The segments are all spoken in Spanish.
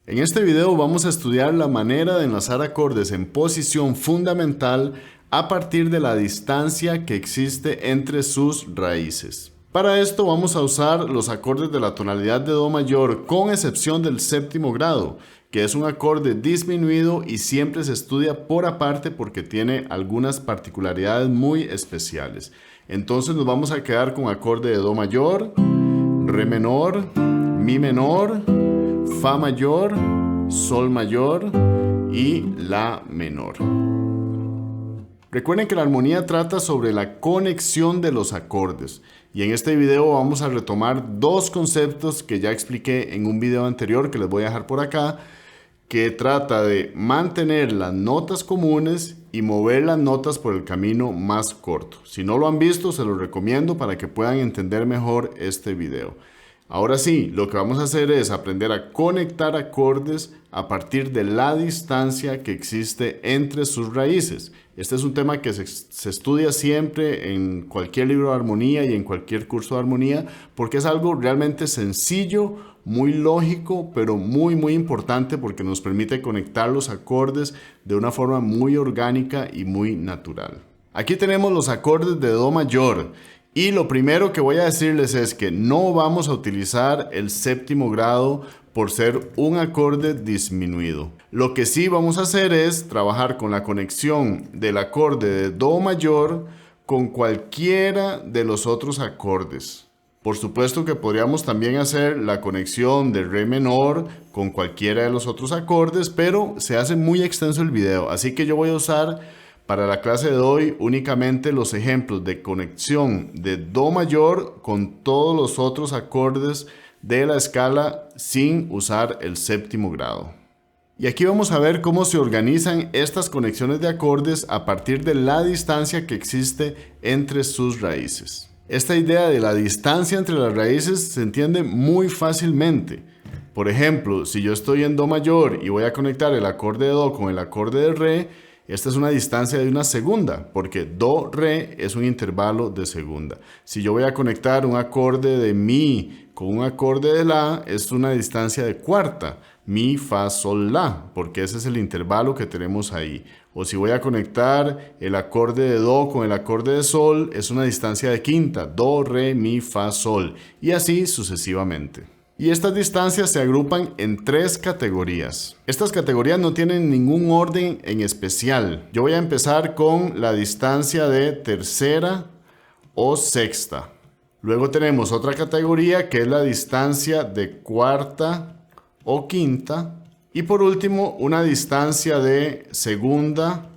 En este video vamos a estudiar la manera de enlazar acordes en posición fundamental a partir de la distancia que existe entre sus raíces. Para esto vamos a usar los acordes de la tonalidad de Do mayor con excepción del séptimo grado, que es un acorde disminuido y siempre se estudia por aparte porque tiene algunas particularidades muy especiales. Entonces nos vamos a quedar con acorde de Do mayor, Re menor, Mi menor, Fa mayor, Sol mayor y La menor. Recuerden que la armonía trata sobre la conexión de los acordes y en este video vamos a retomar dos conceptos que ya expliqué en un video anterior que les voy a dejar por acá, que trata de mantener las notas comunes y mover las notas por el camino más corto. Si no lo han visto, se los recomiendo para que puedan entender mejor este video. Ahora sí, lo que vamos a hacer es aprender a conectar acordes a partir de la distancia que existe entre sus raíces. Este es un tema que se estudia siempre en cualquier libro de armonía y en cualquier curso de armonía porque es algo realmente sencillo, muy lógico, pero muy importante porque nos permite conectar los acordes de una forma muy orgánica y muy natural. Aquí tenemos los acordes de Do mayor. Y lo primero que voy a decirles es que no vamos a utilizar el séptimo grado por ser un acorde disminuido. Lo que sí vamos a hacer es trabajar con la conexión del acorde de Do mayor con cualquiera de los otros acordes. Por supuesto que podríamos también hacer la conexión de Re menor con cualquiera de los otros acordes, pero se hace muy extenso el video, así que yo voy a usar para la clase de hoy únicamente los ejemplos de conexión de Do mayor con todos los otros acordes de la escala sin usar el séptimo grado. Y aquí vamos a ver cómo se organizan estas conexiones de acordes a partir de la distancia que existe entre sus raíces. Esta idea de la distancia entre las raíces se entiende muy fácilmente. Por ejemplo, si yo estoy en Do mayor y voy a conectar el acorde de Do con el acorde de Re, esta es una distancia de una segunda, porque Do, Re es un intervalo de segunda. Si yo voy a conectar un acorde de Mi con un acorde de La, es una distancia de cuarta. Mi, Fa, Sol, La, porque ese es el intervalo que tenemos ahí. O si voy a conectar el acorde de Do con el acorde de Sol, es una distancia de quinta. Do, Re, Mi, Fa, Sol. Y así sucesivamente. Y estas distancias se agrupan en tres categorías. Estas categorías no tienen ningún orden en especial. Yo voy a empezar con la distancia de tercera o sexta. Luego tenemos otra categoría que es la distancia de cuarta o quinta. Y por último, una distancia de segunda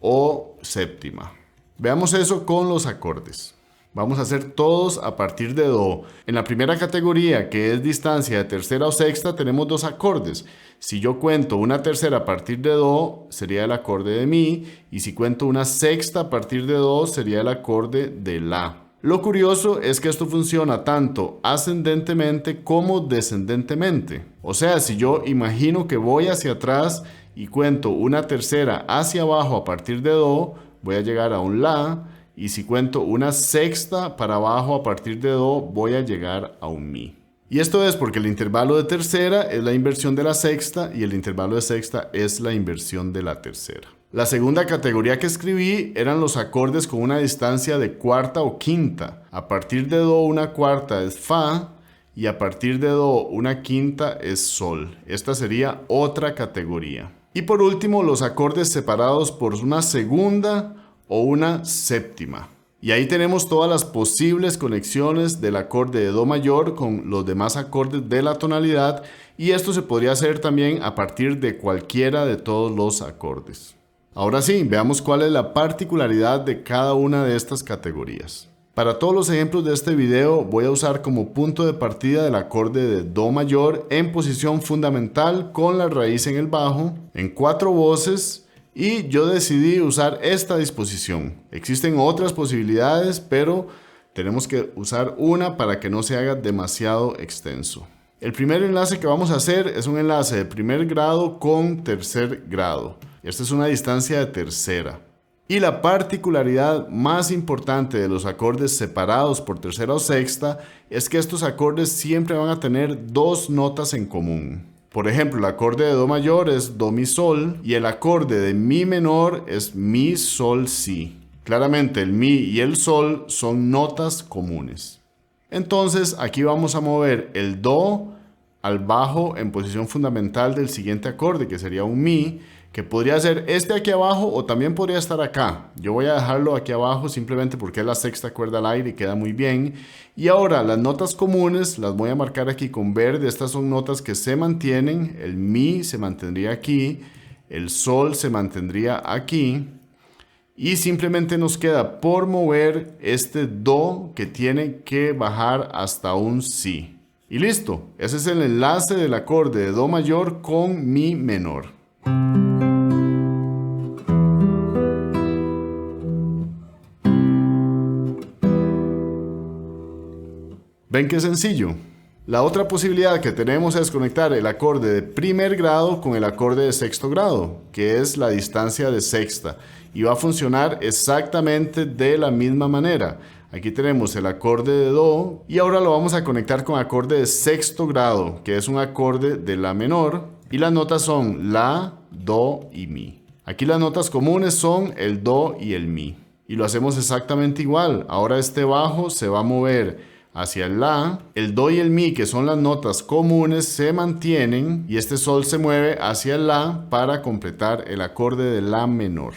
o séptima. Veamos eso con los acordes. Vamos a hacer todos a partir de Do. En la primera categoría, que es distancia de tercera o sexta, tenemos dos acordes. Si yo cuento una tercera a partir de Do, sería el acorde de Mi. Y si cuento una sexta a partir de Do, sería el acorde de La. Lo curioso es que esto funciona tanto ascendentemente como descendentemente. O sea, si yo imagino que voy hacia atrás y cuento una tercera hacia abajo a partir de Do, voy a llegar a un La. Y si cuento una sexta para abajo a partir de Do, voy a llegar a un Mi. Y esto es porque el intervalo de tercera es la inversión de la sexta y el intervalo de sexta es la inversión de la tercera. La segunda categoría que escribí eran los acordes con una distancia de cuarta o quinta. A partir de Do una cuarta es Fa y a partir de Do una quinta es Sol. Esta sería otra categoría. Y por último, los acordes separados por una segunda o una séptima. Y ahí tenemos todas las posibles conexiones del acorde de Do mayor con los demás acordes de la tonalidad y esto se podría hacer también a partir de cualquiera de todos los acordes. Ahora sí, veamos cuál es la particularidad de cada una de estas categorías. Para todos los ejemplos de este video voy a usar como punto de partida el acorde de Do mayor en posición fundamental con la raíz en el bajo, en 4 voces. Y yo decidí usar esta disposición. Existen otras posibilidades, pero tenemos que usar una para que no se haga demasiado extenso. El primer enlace que vamos a hacer es un enlace de primer grado con tercer grado. Esta es una distancia de tercera. Y la particularidad más importante de los acordes separados por tercera o sexta es que estos acordes siempre van a tener dos notas en común. Por ejemplo, el acorde de do mayor es do mi sol y el acorde de mi menor es mi sol si. Claramente el mi y el sol son notas comunes. Entonces aquí vamos a mover el do al bajo en posición fundamental del siguiente acorde, que sería un mi, que podría ser este aquí abajo o también podría estar acá. Yo voy a dejarlo aquí abajo simplemente porque es la sexta cuerda al aire y queda muy bien. Y ahora las notas comunes las voy a marcar aquí con verde. Estas son notas que se mantienen. El mi se mantendría aquí, el sol se mantendría aquí. Y simplemente nos queda por mover este do que tiene que bajar hasta un si. Y listo, ese es el enlace del acorde de do mayor con mi menor. ¿Ven qué sencillo? La otra posibilidad que tenemos es conectar el acorde de primer grado con el acorde de sexto grado, que es la distancia de sexta, y va a funcionar exactamente de la misma manera. Aquí tenemos el acorde de do y ahora lo vamos a conectar con acorde de sexto grado, que es un acorde de la menor, y las notas son la, do y mi. Aquí las notas comunes son el do y el mi. Y lo hacemos exactamente igual. Ahora este bajo se va a mover hacia el la, el do y el mi, que son las notas comunes, se mantienen y este sol se mueve hacia el la para completar el acorde de la menor.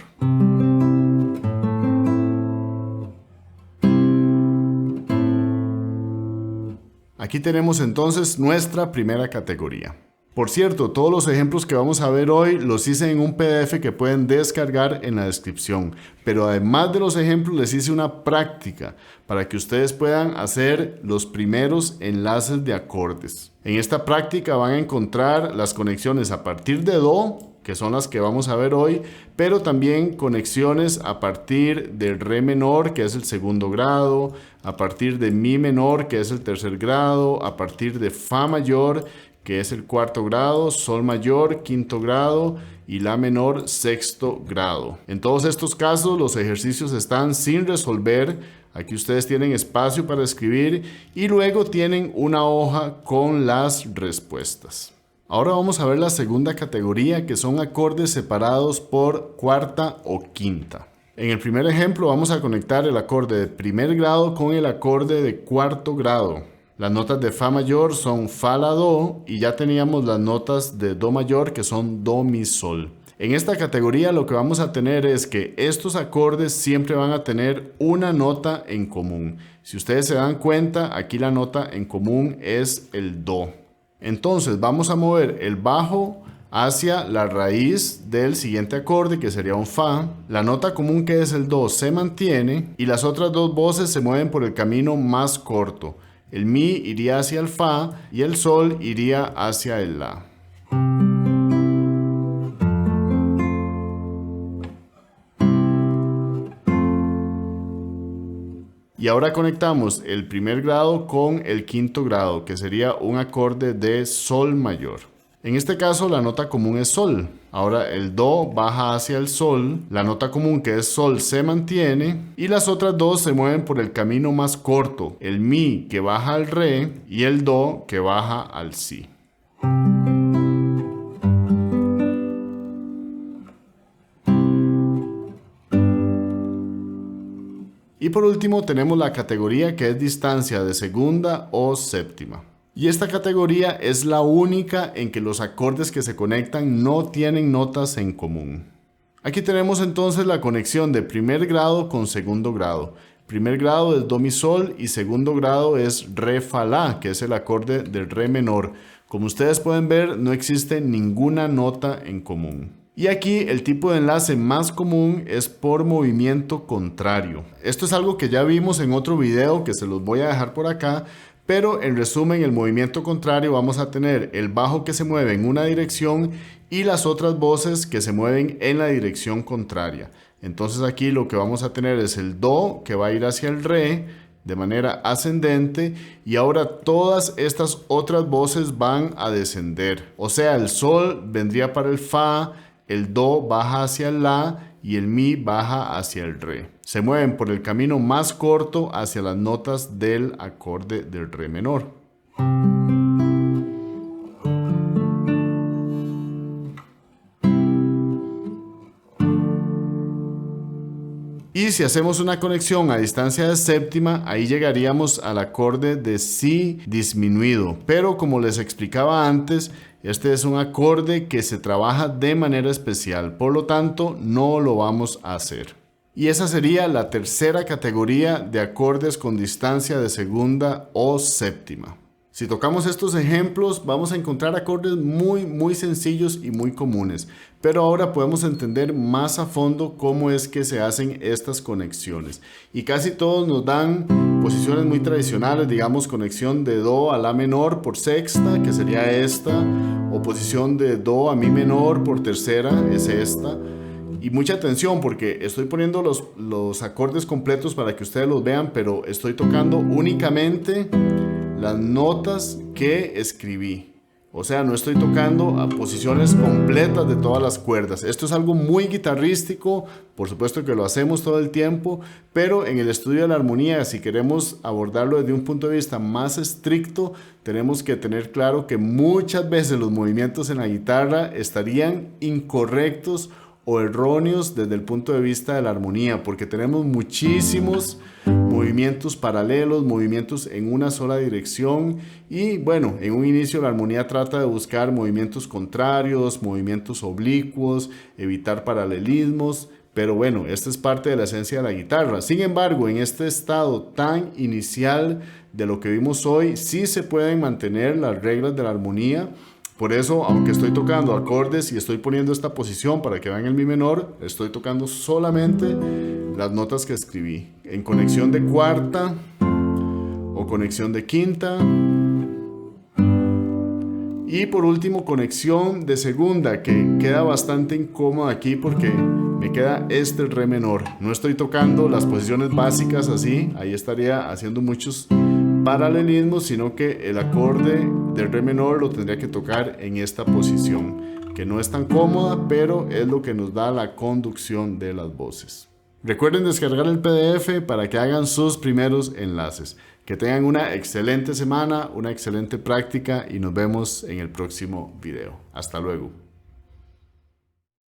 Aquí tenemos entonces nuestra primera categoría. Por cierto, todos los ejemplos que vamos a ver hoy los hice en un PDF que pueden descargar en la descripción. Pero además de los ejemplos les hice una práctica para que ustedes puedan hacer los primeros enlaces de acordes. En esta práctica van a encontrar las conexiones a partir de do, que son las que vamos a ver hoy, pero también conexiones a partir de re menor, que es el segundo grado, a partir de mi menor, que es el tercer grado, a partir de fa mayor, que es el cuarto grado, sol mayor, quinto grado y la menor, sexto grado. En todos estos casos los ejercicios están sin resolver. Aquí ustedes tienen espacio para escribir y luego tienen una hoja con las respuestas. Ahora vamos a ver la segunda categoría, que son acordes separados por cuarta o quinta. En el primer ejemplo vamos a conectar el acorde de primer grado con el acorde de cuarto grado. Las notas de fa mayor son fa, la, do y ya teníamos las notas de do mayor que son do, mi, sol. En esta categoría lo que vamos a tener es que estos acordes siempre van a tener una nota en común. Si ustedes se dan cuenta, aquí la nota en común es el do. Entonces vamos a mover el bajo hacia la raíz del siguiente acorde, que sería un fa. La nota común, que es el do, se mantiene y las otras dos voces se mueven por el camino más corto. El mi iría hacia el fa y el sol iría hacia el la. Y ahora conectamos el primer grado con el quinto grado, que sería un acorde de sol mayor. En este caso la nota común es sol. Ahora el do baja hacia el sol, la nota común, que es sol, se mantiene y las otras dos se mueven por el camino más corto, el mi que baja al re y el do que baja al si. Y por último tenemos la categoría que es distancia de segunda o séptima. Y esta categoría es la única en que los acordes que se conectan no tienen notas en común. Aquí tenemos entonces la conexión de primer grado con segundo grado. Primer grado es do, mi, sol y segundo grado es re, fa, la, que es el acorde del re menor. Como ustedes pueden ver, no existe ninguna nota en común. Y aquí el tipo de enlace más común es por movimiento contrario. Esto es algo que ya vimos en otro video que se los voy a dejar por acá. Pero en resumen, el movimiento contrario vamos a tener el bajo que se mueve en una dirección y las otras voces que se mueven en la dirección contraria. Entonces aquí lo que vamos a tener es el do que va a ir hacia el re de manera ascendente y ahora todas estas otras voces van a descender. O sea, el sol vendría para el fa, el do baja hacia el la y el mi baja hacia el re. Se mueven por el camino más corto hacia las notas del acorde del re menor. Y si hacemos una conexión a distancia de séptima, ahí llegaríamos al acorde de si disminuido. Pero como les explicaba antes, este es un acorde que se trabaja de manera especial, por lo tanto no lo vamos a hacer. Y esa sería la tercera categoría de acordes con distancia de segunda o séptima. Si tocamos estos ejemplos, vamos a encontrar acordes muy sencillos y muy comunes, pero ahora podemos entender más a fondo cómo es que se hacen estas conexiones. Y casi todos nos dan posiciones muy tradicionales, digamos conexión de Do a La menor por sexta, que sería esta, o posición de Do a Mi menor por tercera, es esta. Y mucha atención porque estoy poniendo los acordes completos para que ustedes los vean, pero estoy tocando únicamente las notas que escribí. O sea, no estoy tocando a posiciones completas de todas las cuerdas. Esto es algo muy guitarrístico, por supuesto que lo hacemos todo el tiempo, pero en el estudio de la armonía, si queremos abordarlo desde un punto de vista más estricto, tenemos que tener claro que muchas veces los movimientos en la guitarra estarían incorrectos o erróneos desde el punto de vista de la armonía, porque tenemos muchísimos movimientos paralelos, movimientos en una sola dirección y bueno, en un inicio la armonía trata de buscar movimientos contrarios, movimientos oblicuos, evitar paralelismos, pero bueno, esta es parte de la esencia de la guitarra. Sin embargo, en este estado tan inicial de lo que vimos hoy, sí se pueden mantener las reglas de la armonía. Por eso, aunque estoy tocando acordes y estoy poniendo esta posición para que vean el Mi menor, estoy tocando solamente las notas que escribí. En conexión de cuarta o conexión de quinta. Y por último, conexión de segunda, que queda bastante incómoda aquí porque me queda el Re menor. No estoy tocando las posiciones básicas así, ahí estaría haciendo muchos paralelismos, sino que el acorde del Re menor lo tendría que tocar en esta posición, que no es tan cómoda, pero es lo que nos da la conducción de las voces. Recuerden descargar el PDF para que hagan sus primeros enlaces. Que tengan una excelente semana, una excelente práctica y nos vemos en el próximo video. Hasta luego.